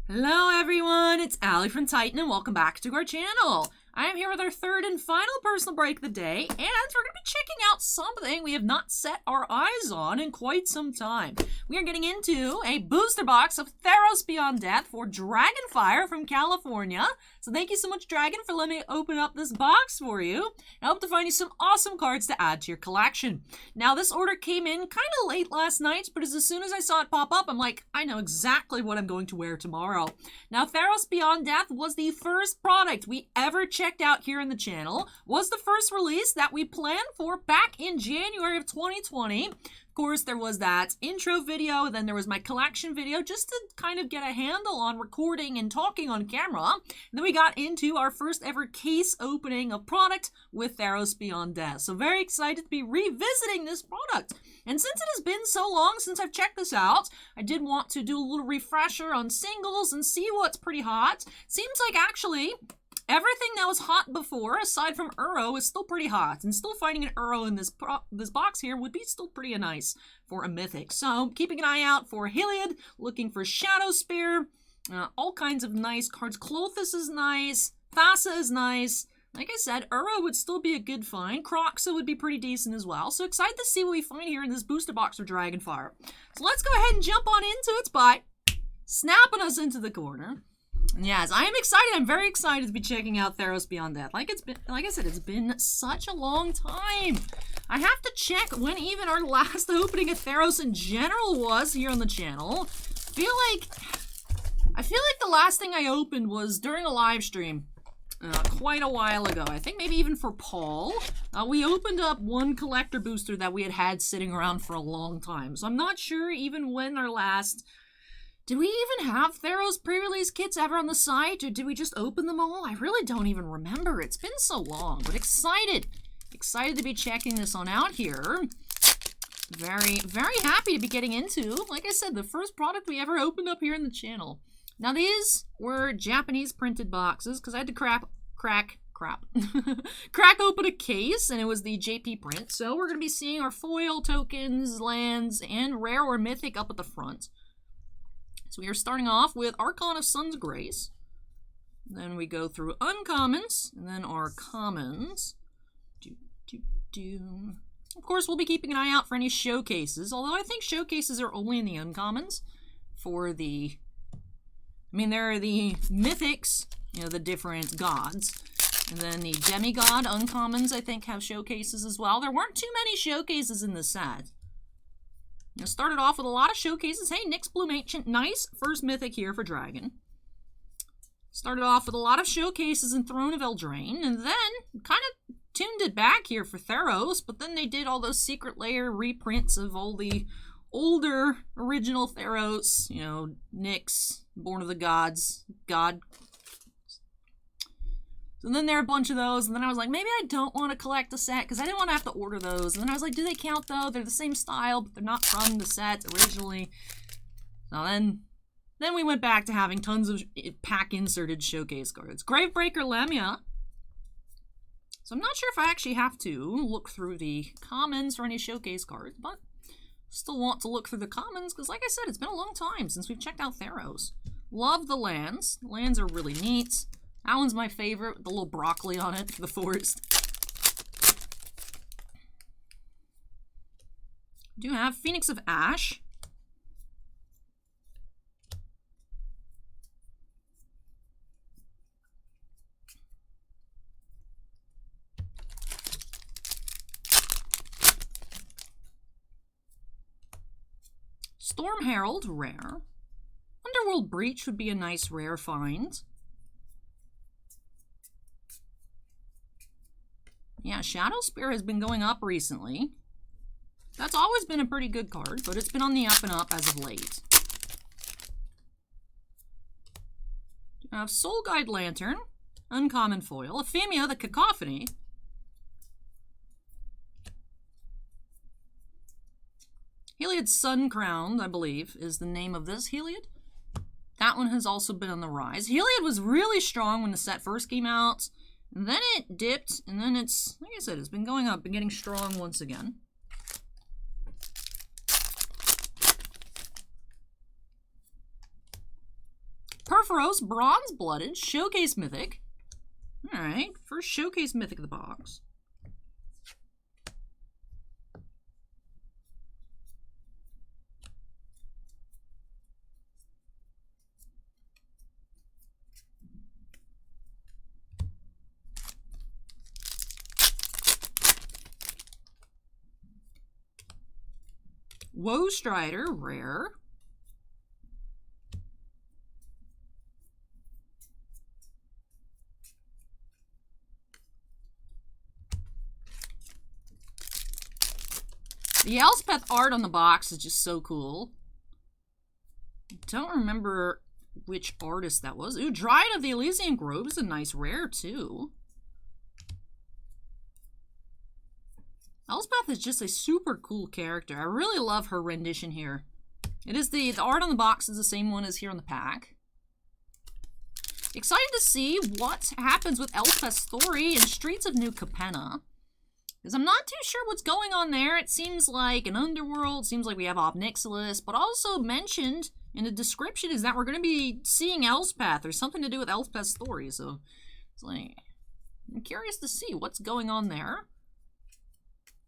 Hello everyone, it's Allie from Titan and welcome back to our channel. I am here with our third and final personal break of the day, and we're going to be checking out something we have not set our eyes on in quite some time. We are getting into a booster box of THEROS Beyond Death for Dragonfire from California. So thank you so much, Dragon, for letting me open up this box for you. I hope to find you some awesome cards to add to your collection. Now, this order came in kind of late last night, but as soon as I saw it pop up, I'm like, I know exactly what I'm going to wear tomorrow. Now, THEROS Beyond Death was the first product we ever checked out here in the channel, was the first release that we planned for back in January of 2020. Of course, there was that intro video, then there was my collection video, just to kind of get a handle on recording and talking on camera. And then we got into our first ever case opening of product with THEROS Beyond Death. So very excited to be revisiting this product. And since it has been so long since I've checked this out, I did want to do a little refresher on singles and see what's pretty hot. Seems like actually everything that was hot before, aside from Uro, is still pretty hot. And still finding an Uro in this box here would be still pretty nice for a mythic. So, keeping an eye out for Heliod, looking for Shadow Spear, all kinds of nice cards. Clothis is nice, Thassa is nice. Like I said, Uro would still be a good find. Croxa would be pretty decent as well. So excited to see what we find here in this booster box for Dragonfire. So let's go ahead and jump on into it by snapping us into the corner. Yes, I am excited. I'm very excited to be checking out THEROS Beyond Death. Like I said, it's been such a long time. I have to check when even our last opening of THEROS in general was here on the channel. I feel like the last thing I opened was during a live stream quite a while ago. I think maybe even for Paul. We opened up one collector booster that we had sitting around for a long time. So I'm not sure even when our last... Did we even have THEROS pre-release kits ever on the site, or did we just open them all? I really don't even remember. It's been so long, but excited. Excited to be checking this on out here. Very, very happy to be getting into, like I said, the first product we ever opened up here in the channel. Now, these were Japanese printed boxes, because I had to crack open a case, and it was the JP print. So we're going to be seeing our foil, tokens, lands, and rare or mythic up at the front. So we are starting off with Archon of Sun's Grace. Then we go through uncommons, and then our commons. Of course, we'll be keeping an eye out for any showcases, although I think showcases are only in the uncommons for the... I mean, there are the mythics, you know, the different gods. And then the demigod uncommons, I think, have showcases as well. There weren't too many showcases in the set. Now, started off with a lot of showcases. Hey, Nyx Bloom Ancient, nice first mythic here for Dragon. Started off with a lot of showcases in Throne of Eldraine, and then kind of tuned it back here for THEROS, but then they did all those Secret Lair reprints of all the older original THEROS, you know, Nyx, Born of the Gods, God. And then there are a bunch of those, and then I was like, maybe I don't want to collect the set, because I didn't want to have to order those. And then I was like, do they count, though? They're the same style, but they're not from the set originally. So then we went back to having tons of pack-inserted showcase cards. Gravebreaker Lemia. So I'm not sure if I actually have to look through the commons for any showcase cards, but still want to look through the commons, because like I said, it's been a long time since we've checked out THEROS. Love the lands. The lands are really neat. That one's my favorite, with the little broccoli on it for the forest. Do have Phoenix of Ash. Storm Herald, rare. Underworld Breach would be a nice rare find. Yeah, Shadow Spear has been going up recently. That's always been a pretty good card, but it's been on the up and up as of late. You have Soul Guide Lantern, uncommon foil, Ephemia the Cacophony. Heliod Sun Crowned, I believe, is the name of this Heliod. That one has also been on the rise. Heliod was really strong when the set first came out. And then it dipped, and then it's, like I said, it's been going up and getting strong once again. THEROS Bronze Blooded Showcase Mythic. Alright, first Showcase Mythic of the box. Woe Strider, rare. The Elspeth art on the box is just so cool. Don't remember which artist that was. Ooh, Dryad of the Elysian Grove is a nice rare, too. Elspeth is just a super cool character. I really love her rendition here. It is the art on the box is the same one as here on the pack. Excited to see what happens with Elspeth's story in Streets of New Capenna. Because I'm not too sure what's going on there. It seems like an underworld, seems like we have Obnixilis, but also mentioned in the description is that we're going to be seeing Elspeth. There's something to do with Elspeth's story, so it's like, I'm curious to see what's going on there.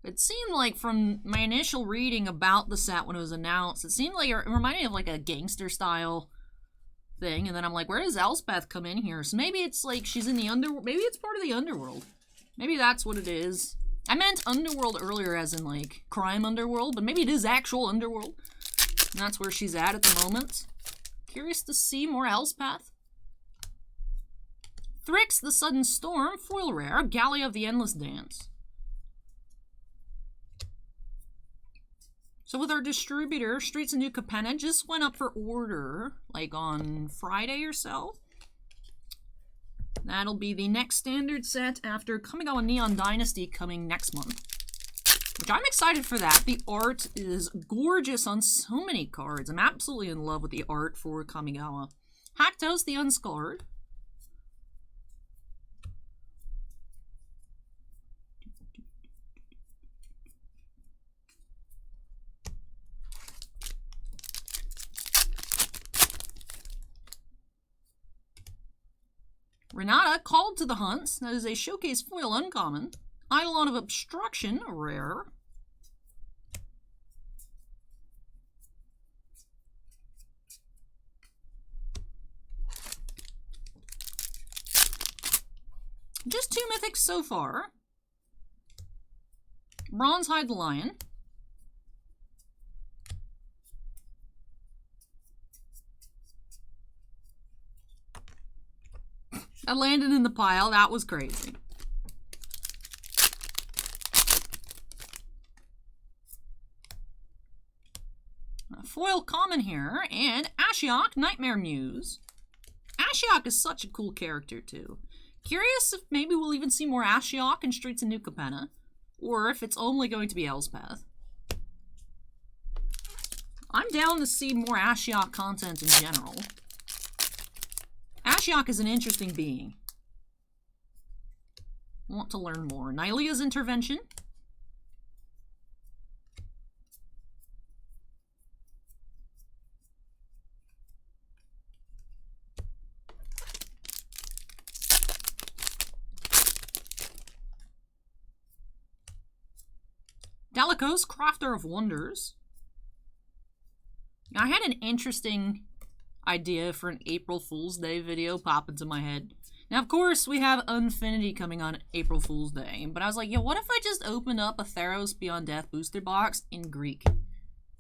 It seemed like from my initial reading about the set when it was announced, it seemed like it reminded me of like a gangster style thing, and then I'm like, where does Elspeth come in here? So maybe it's like she's in the underworld, maybe it's part of the underworld. Maybe that's what it is. I meant underworld earlier as in like crime underworld, but maybe it is actual underworld. And that's where she's at the moment. Curious to see more Elspeth. Thrix the Sudden Storm, foil rare, Gallia of the Endless Dance. So with our distributor, Streets of New Capenna just went up for order like on Friday or so. That'll be the next standard set after Kamigawa Neon Dynasty coming next month. Which I'm excited for that. The art is gorgeous on so many cards. I'm absolutely in love with the art for Kamigawa. Haktos the Unscarred. Renata, Called to the Hunts. That is a showcase foil uncommon. Eidolon of Obstruction, rare. Just 2 mythics so far. Bronzehide the Lion. I landed in the pile. That was crazy. A foil common here, and Ashiok, Nightmare Muse. Ashiok is such a cool character, too. Curious if maybe we'll even see more Ashiok in Streets of New Capenna, or if it's only going to be Elspeth. I'm down to see more Ashiok content in general. Ashiok is an interesting being. I want to learn more. Nylea's Intervention. Dalikos, Crafter of Wonders. Now, I had an interesting idea for an April Fool's Day video pop into my head. Now, of course, we have Unfinity coming on April Fool's Day, but I was like, yo, what if I just opened up a THEROS Beyond Death booster box in Greek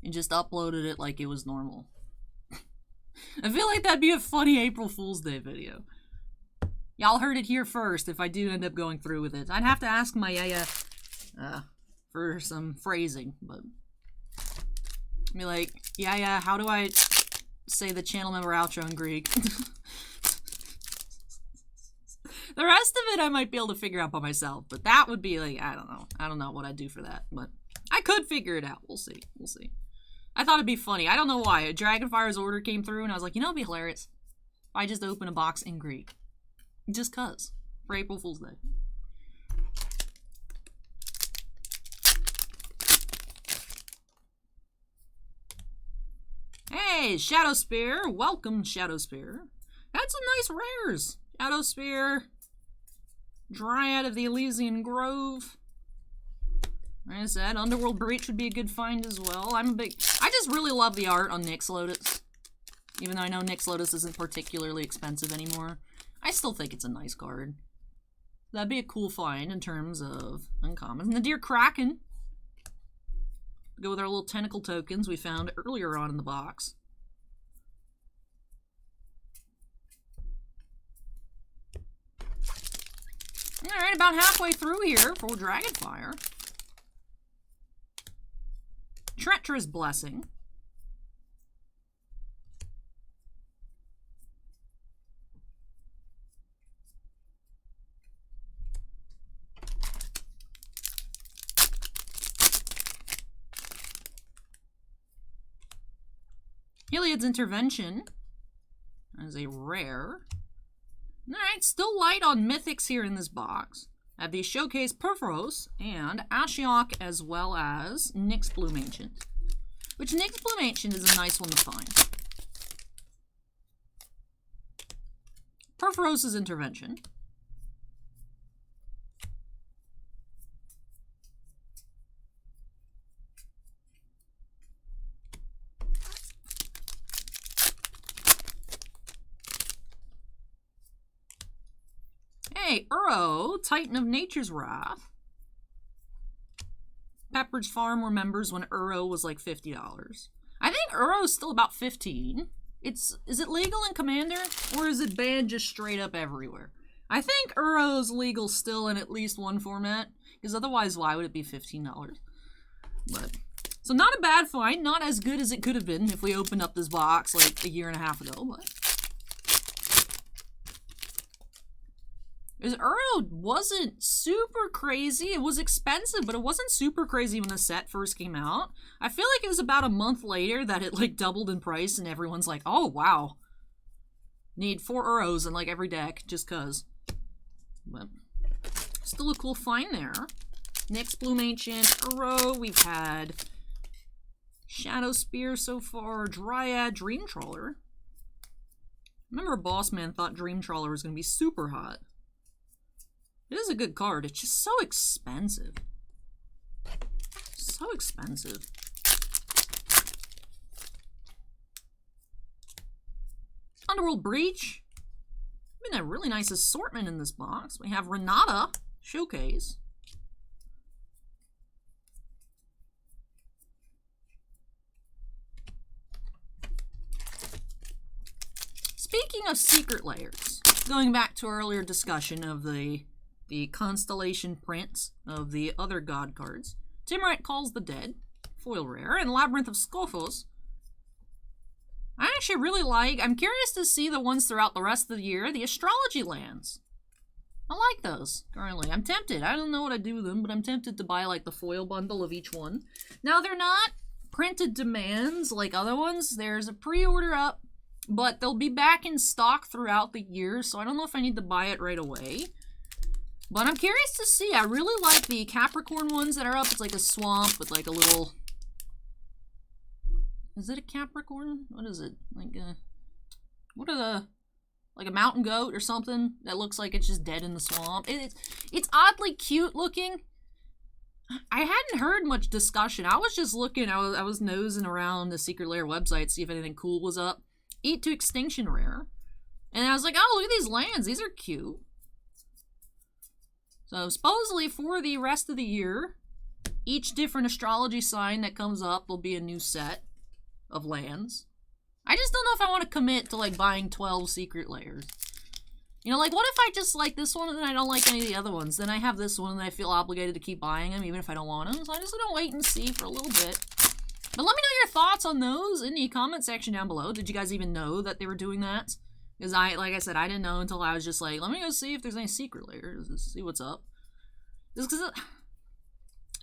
and just uploaded it like it was normal? I feel like that'd be a funny April Fool's Day video. Y'all heard it here first if I do end up going through with it. I'd have to ask my yaya for some phrasing, but be like, yaya, how do I say the channel member outro in Greek? The rest of it I might be able to figure out by myself, but that would be like, I don't know. I don't know what I'd do for that, but I could figure it out. We'll see. We'll see. I thought it'd be funny. I don't know why. Dragonfire's order came through, and I was like, you know, it'd be hilarious if I just open a box in Greek. Just cuz. For April Fool's Day. Hey, Shadow Spear. Welcome, Shadow Spear. got some nice rares. Shadow Spear, Dryad of the Elysian Grove. Like I said, Underworld Breach would be a good find as well. I just really love the art on Nyx Lotus. Even though I know Nyx Lotus isn't particularly expensive anymore, I still think it's a nice card. That'd be a cool find in terms of uncommon. Nadir Kraken. Go with our little tentacle tokens we found earlier on in the box. Alright, about halfway through here for Dragonfire. Treacherous Blessing. Heliod's Intervention as a rare. Alright, still light on mythics here in this box. I have the Showcase Perforos and Ashiok as well as Nyx Bloom Ancient. Which Nyx Bloom Ancient is a nice one to find. Perforos' Intervention. Hey, Uro, Titan of Nature's Wrath. Pepperidge Farm remembers when Uro was like $50. I think Uro's still about $15. Is it legal in Commander, or is it banned just straight up everywhere? I think Uro's legal still in at least one format, because otherwise why would it be $15? But, so not a bad find, not as good as it could have been if we opened up this box like a year and a half ago, but... Uro wasn't super crazy. It was expensive, but it wasn't super crazy when the set first came out. I feel like it was about a month later that it like doubled in price and everyone's like, oh wow. Need 4 Uros in like every deck just cuz. But still a cool find there. Nyx Bloom Ancient, Uro, we've had Shadow Spear so far, Dryad, Dream Trawler. Remember Boss Man thought Dream Trawler was gonna be super hot. It is a good card. It's just so expensive. So expensive. Underworld Breach. Been a really nice assortment in this box. We have Renata Showcase. Speaking of secret layers, going back to our earlier discussion of the Constellation prints of the other god cards. Timurite Calls the Dead, foil rare, and Labyrinth of Skophos. I actually really like, I'm curious to see the ones throughout the rest of the year, the astrology lands. I like those, currently. I'm tempted. I don't know what I'd do with them, but I'm tempted to buy like the foil bundle of each one. Now, they're not printed demands like other ones. There's a pre-order up, but they'll be back in stock throughout the year, so I don't know if I need to buy it right away. But I'm curious to see. I really like the Capricorn ones that are up. It's like a swamp with like a little... Is it a Capricorn? What is it? Like a... What are the... Like a mountain goat or something that looks like it's just dead in the swamp. It's oddly cute looking. I hadn't heard much discussion. I was just looking. I was nosing around the Secret Lair website to see if anything cool was up. Eat to Extinction rare. And I was like, oh, look at these lands. These are cute. So supposedly for the rest of the year, each different astrology sign that comes up will be a new set of lands. I just don't know if I want to commit to like buying 12 secret layers. You know, like what if I just like this one and then I don't like any of the other ones? Then I have this one and I feel obligated to keep buying them even if I don't want them. So I'm just gonna wait and see for a little bit. But let me know your thoughts on those in the comment section down below. Did you guys even know that they were doing that? Because like I said, I didn't know until I was just like, let me go see if there's any secret layers, see what's up. Just because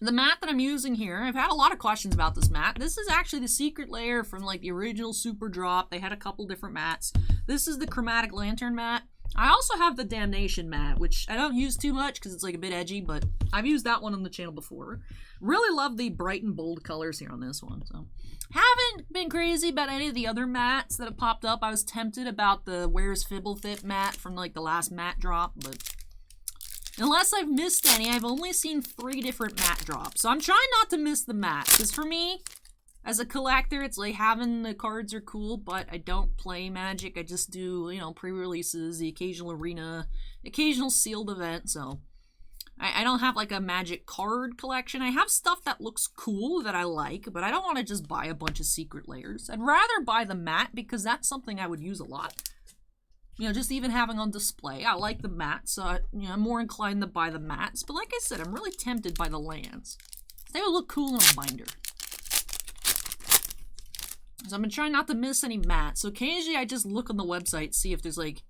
the mat that I'm using here, I've had a lot of questions about this mat. This is actually the secret layer from like the original Super Drop. They had a couple different mats. This is the Chromatic Lantern mat. I also have the Damnation mat, which I don't use too much because it's like a bit edgy, but I've used that one on the channel before. Really love the bright and bold colors here on this one. So haven't been crazy about any of the other mats that have popped up. I was tempted about the Where's Fibblethip mat from like the last mat drop, but unless I've missed any, I've only seen 3 different mat drops. So I'm trying not to miss the mat, because for me, as a collector, it's like having the cards are cool, but I don't play Magic. I just do, you know, pre-releases, the occasional arena, occasional sealed event, so I don't have like a Magic card collection. I have stuff that looks cool that I like, but I don't want to just buy a bunch of secret layers. I'd rather buy the mat because that's something I would use a lot. You know, just even having on display. I like the mats, so you know, I'm more inclined to buy the mats. But like I said, I'm really tempted by the lands. They would look cool in a binder. So I've been trying not to miss any mats. So occasionally I just look on the website, see if there's like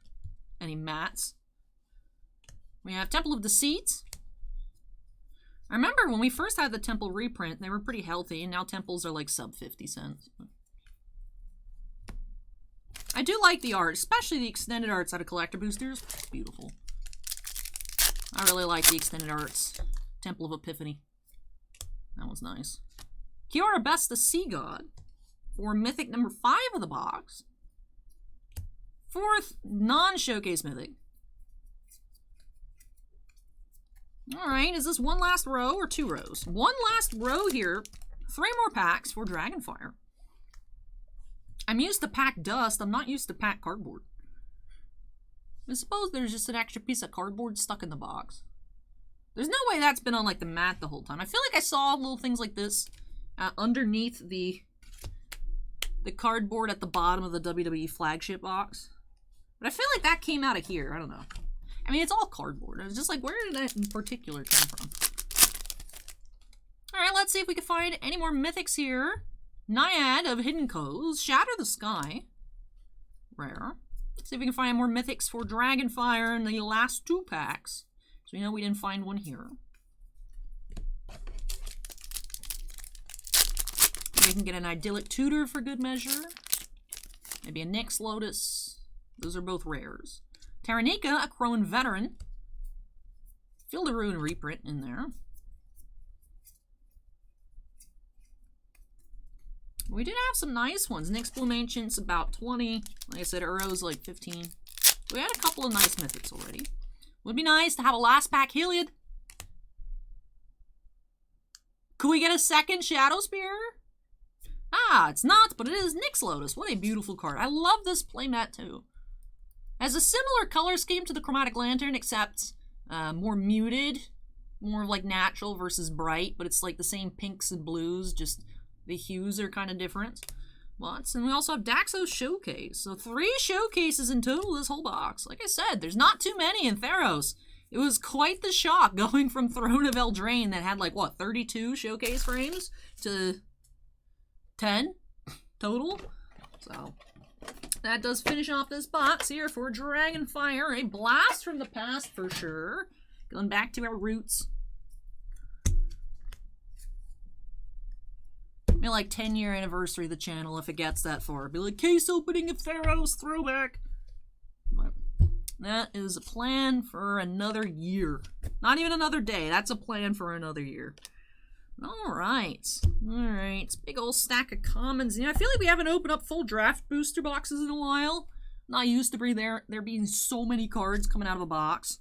any mats. We have Temple of Deceit. I remember when we first had the Temple reprint, they were pretty healthy, and now Temples are like sub 50 cents. I do like the art, especially the extended arts out of collector boosters. It's beautiful. I really like the extended arts. Temple of Epiphany. That was nice. Kiora Best the Sea God. For Mythic number 5 of the box. 4th non-showcase Mythic. Alright, is this one last row or 2 rows? One last row here. 3 more packs for Dragonfire. I'm used to pack dust. I'm not used to pack cardboard. I suppose there's just an extra piece of cardboard stuck in the box. There's no way that's been on like the mat the whole time. I feel like I saw little things like this underneath the cardboard at the bottom of the WWE flagship box. But I feel like that came out of here. I don't know. I mean, it's all cardboard. I was just like, where did that in particular come from? Alright, let's see if we can find any more mythics here. Naiad of Hidden Coves. Shatter the Sky. Rare. Let's see if we can find more mythics for Dragonfire in the last 2 packs. So we know we didn't find one here. We can get an Idyllic Tutor for good measure. Maybe a Nyx Lotus. Those are both rares. Taranika, a Crone Veteran. Field of Ruin reprint in there. We did have some nice ones. Nyx Bloom Ancient's about 20. Like I said, Uro's like 15. We had a couple of nice mythics already. Would be nice to have a last pack Heliod. Could we get a second Shadow Spear? Ah, it's not, but it is Nyx Lotus. What a beautiful card. I love this playmat too. Has a similar color scheme to the Chromatic Lantern, except more muted, more like natural versus bright, but it's like the same pinks and blues, just the hues are kind of different. Lots. And we also have Daxos Showcase. So 3 showcases in total this whole box. Like I said, there's not too many in Theros. It was quite the shock going from Throne of Eldraine that had like, what, 32 showcase frames to 10 total. So that does finish off this box here for Dragonfire. A blast from the past for sure. Going back to our roots. Maybe like 10-year anniversary of the channel if it gets that far. Be like, case opening of Theros throwback. But that is a plan for another year. Not even another day. That's a plan for another year. Alright. Alright. Big old stack of commons. You know, I feel like we haven't opened up full draft booster boxes in a while. Not used to be there being so many cards coming out of a box.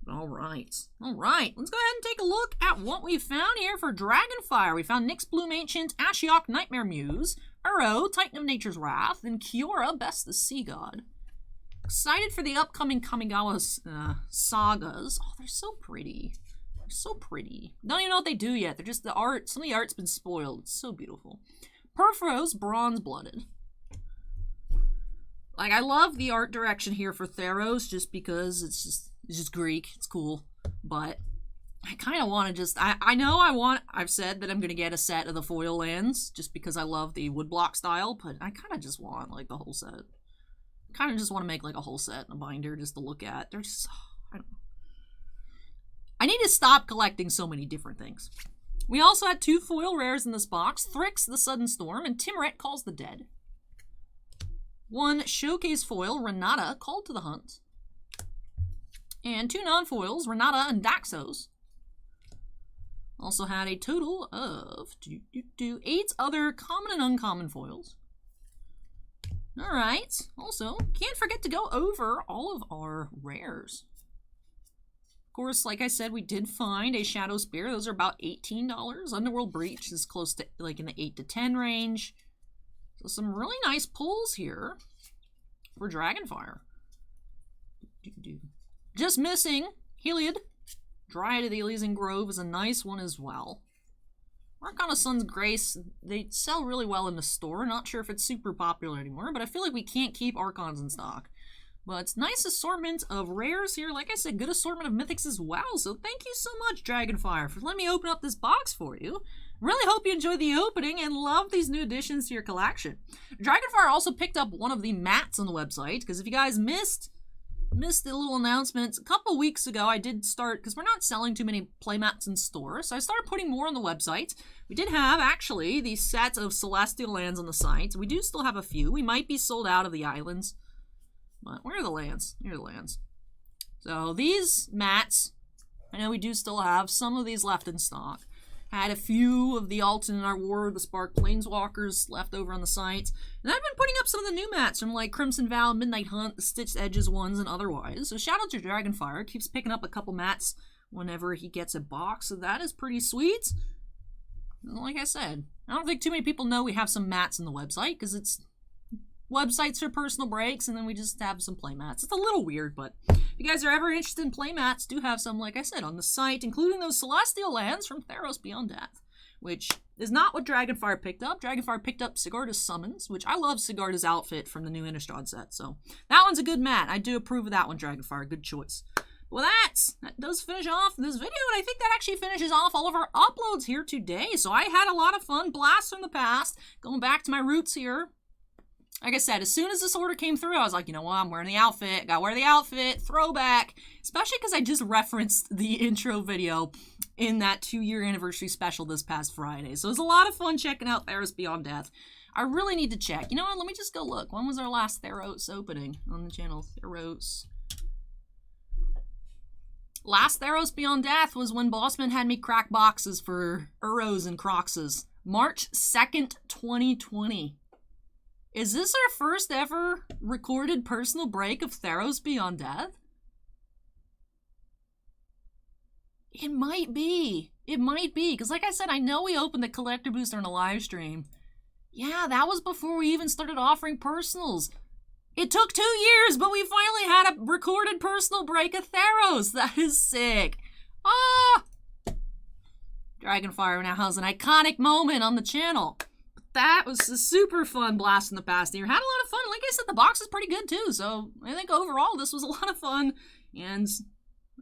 Alright. Alright. Let's go ahead and take a look at what we found here for Dragonfire. We found Nyx Bloom Ancient, Ashiok Nightmare Muse, Uro, Titan of Nature's Wrath, and Kiora Best the Sea God. Excited for the upcoming Kamigawa sagas. Oh, they're so pretty. They're so pretty. Don't even know what they do yet. They're just the art. Some of the art's been spoiled. It's so beautiful. Perforos, Bronze Blooded. Like, I love the art direction here for Theros just because it's just Greek. It's cool. But I kind of want to just... I've said that I'm going to get a set of the foil lands just because I love the woodblock style, but I kind of just want, like, the whole set. I kind of just want to make, like, a whole set in a binder just to look at. They're just... I don't know. I need to stop collecting so many different things. We also had 2 foil rares in this box. Thrix, the Sudden Storm, and Timuret Calls the Dead. 1 showcase foil, Renata, Called to the Hunt. And 2 non-foils, Renata and Daxos. Also had a total of 8 other common and uncommon foils. Alright, also, can't forget to go over all of our rares. Of course, like I said, we did find a Shadow Spear. Those are about $18. Underworld Breach is close to, like, in the 8 to 10 range. So some really nice pulls here for Dragonfire. Just missing Heliod. Dryad of the Elysian Grove is a nice one as well. Arcana Sun's Grace, they sell really well in the store. Not sure if it's super popular anymore, but I feel like we can't keep Archons in stock. But it's nice assortment of rares here. Like I said, good assortment of mythics as well. So thank you so much, Dragonfire, for letting me open up this box for you. Really hope you enjoyed the opening and love these new additions to your collection. Dragonfire also picked up one of the mats on the website, because if you guys missed the little announcements, a couple weeks ago I did start, because we're not selling too many playmats in store, so I started putting more on the website. We did have, actually, the set of Celestial Lands on the site. We do still have a few. We might be sold out of the islands. But where are the lands? Here are the lands. So these mats, I know we do still have some of these left in stock. Had a few of the alternate art war, the Spark Planeswalkers left over on the site. And I've been putting up some of the new mats from like Crimson Vow, Midnight Hunt, the Stitched Edges ones, and otherwise. So shout out to Dragonfire. Keeps picking up a couple mats whenever he gets a box. So that is pretty sweet. And like I said, I don't think too many people know we have some mats on the website, because it's websites for personal breaks, and then we just have some playmats. It's a little weird, but if you guys are ever interested in playmats, do have some, like I said, on the site, including those Celestial Lands from THEROS Beyond Death, which is not what Dragonfire picked up. Dragonfire picked up Sigarda's Summons, which I love Sigarda's outfit from the new Innistrad set, so that one's a good mat. I do approve of that one, Dragonfire. Good choice. Well, that does finish off this video, and I think that actually finishes off all of our uploads here today. So I had a lot of fun, blasts from the past, going back to my roots here. Like I said, as soon as this order came through, I was like, you know what, I'm wearing the outfit, gotta wear the outfit, throwback, especially because I just referenced the intro video in that 2-year anniversary special this past Friday. So it was a lot of fun checking out Theros Beyond Death. I really need to check. You know what, let me just go look. When was our last Theros opening on the channel? Theros. Last Theros Beyond Death was when Bossman had me crack boxes for Uros and Croxes. March 2nd, 2020. Is this our first ever recorded personal break of Theros Beyond Death? It might be. It might be. Because like I said, I know we opened the collector booster on a live stream. Yeah, that was before we even started offering personals. It took 2 years, but we finally had a recorded personal break of Theros. That is sick. Ah! Dragonfire now has an iconic moment on the channel. That was a super fun blast in the past year. Had a lot of fun. Like I said, the box is pretty good too. So I think overall this was a lot of fun. And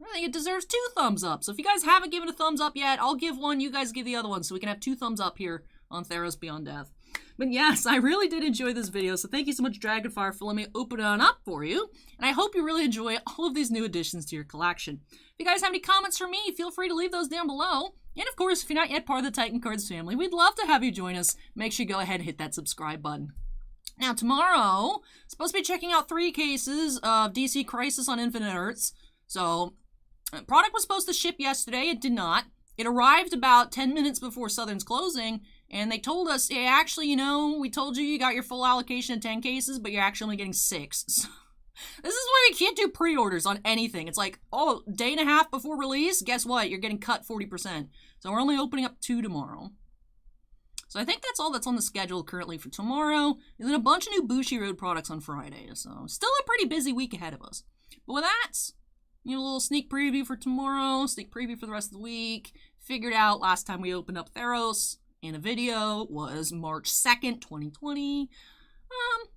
I think it deserves 2 thumbs up. So if you guys haven't given a thumbs up yet, I'll give one. You guys give the other one. So we can have 2 thumbs up here on Theros Beyond Death. But yes, I really did enjoy this video. So thank you so much, Dragonfire, for letting me open it on up for you. And I hope you really enjoy all of these new additions to your collection. If you guys have any comments for me, feel free to leave those down below. And of course, if you're not yet part of the Titan Cards family, we'd love to have you join us. Make sure you go ahead and hit that subscribe button. Now, tomorrow, supposed to be checking out 3 cases of DC Crisis on Infinite Earths. So, product was supposed to ship yesterday. It did not. It arrived about 10 minutes before Southern's closing, and they told us, hey, actually, you know, we told you got your full allocation of 10 cases, but you're actually only getting 6. So, this is why we can't do pre-orders on anything. It's like, oh, day and a half before release, guess what? You're getting cut 40%. So we're only opening up 2 tomorrow. So I think that's all that's on the schedule currently for tomorrow. And then a bunch of new Bushiroad products on Friday. So still a pretty busy week ahead of us. But with that, you know, a little sneak preview for tomorrow, sneak preview for the rest of the week. Figured out last time we opened up Theros in a video was March 2nd, 2020.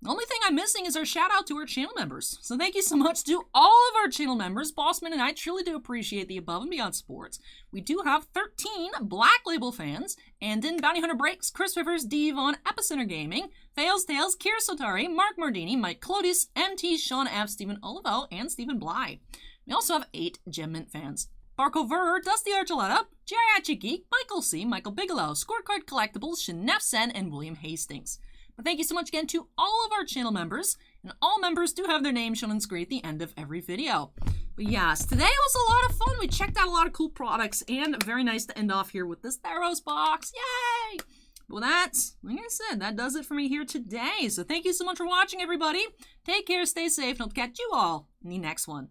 The only thing I'm missing is our shout out to our channel members. So thank you so much to all of our channel members. Bossman and I truly do appreciate the above and beyond supports. We do have 13 Black Label fans, and then Bounty Hunter Breaks, Chris Rivers, Devon, Epicenter Gaming, Fails Tales, Kira Sotari, Mark Mardini, Mike Clodius, MT, Sean F, Stephen Olivo, and Stephen Bly. We also have 8 Gem Mint fans. Barco Ver, Dusty Archuleta, Geriatric Geek, Michael C, Michael Bigelow, Scorecard Collectibles, Shanef Sen, and William Hastings. But thank you so much again to all of our channel members, and all members do have their names shown on screen at the end of every video. But yes, today was a lot of fun. We checked out a lot of cool products, and very nice to end off here with this THEROS box. Yay! Well, that's, like I said, that does it for me here today. So thank you so much for watching, everybody. Take care, stay safe, and I'll catch you all in the next one.